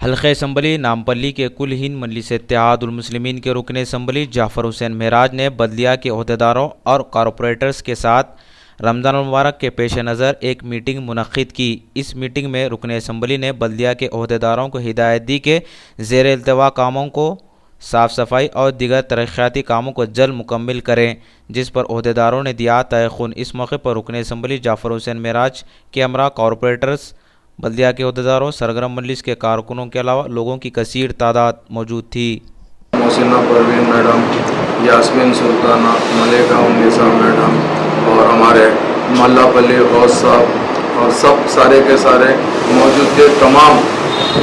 हल्क़े assembly Nampally के कुल हिंद मजलिस इत्तेहादुल मुस्लिमीन के रुकन असम्बली जाफ़र हुसैन महराज ने बल्दिया के अहदेदारों और कॉरपोरेटर्स के साथ रमज़ान मुबारक के पेश नज़र एक मीटिंग मुनक़्क़िद की। इस मीटिंग में रुकन असम्बली ने बल्दिया के अहदेदारों को हिदायत दी कि ज़ेर इल्तवा कामों को साफ़ सफाई और दीगर तरक्याती कामों को जल्द मुकम्मल करें, जिस पर अहदेदारों ने दिया तयख़ुन। इस मौके पर रुकन असम्बली जाफ़र हुसैन महराज के हमरा कॉरपोरेटर्स, बल्दिया के अहदेदारों, सरगर्म मजलिस के कारकुनों के अलावा लोगों की कसीर तादाद मौजूद थी। मोहसिना परवीन मैडम, यास्मीन सुल्ताना, मलिका उन्निसा मैडम और हमारे मल्लापल्ली गौस साहब और सब सारे के सारे मौजूद थे। तमाम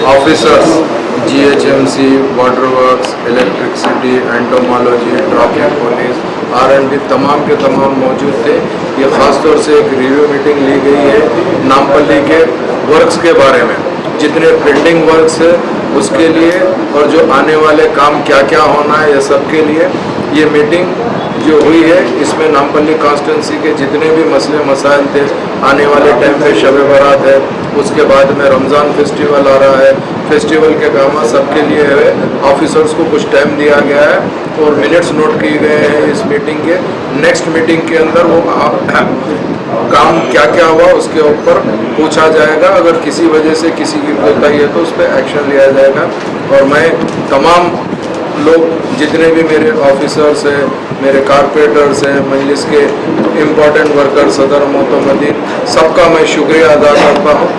officers GHMC, water works, electricity, entomology, traffic police, R&D तमाम के तमाम मौजूद थे। ये ख़ास तौर से एक रिव्यू मीटिंग ली गई है नामपल्ली के वर्क्स के बारे में, जितने पेंडिंग वर्क्स है उसके लिए और जो आने वाले काम क्या क्या होना है, ये सब के लिए ये मीटिंग जो हुई है। इसमें नामपल्ली कॉन्स्टिट्यूंसी के जितने भी मसले मसाइल थे, आने वाले टाइम पे शब बारात है, उसके बाद में रमज़ान फेस्टिवल आ रहा है, फेस्टिवल के काम सबके लिए है, ऑफिसर्स को कुछ टाइम दिया गया है और मिनट्स नोट किए गए हैं इस मीटिंग के। नेक्स्ट मीटिंग के अंदर वो काम क्या क्या हुआ उसके ऊपर पूछा जाएगा। अगर किसी वजह से किसी की कोताही है तो उस पर एक्शन लिया जाएगा। और मैं तमाम लोग जितने भी मेरे ऑफिसर्स हैं, मेरे कारपोरेटर्स हैं, मजलिस के इम्पोर्टेंट वर्कर, सदर मोहतमदीन, सबका मैं शुक्रिया अदा करता हूँ।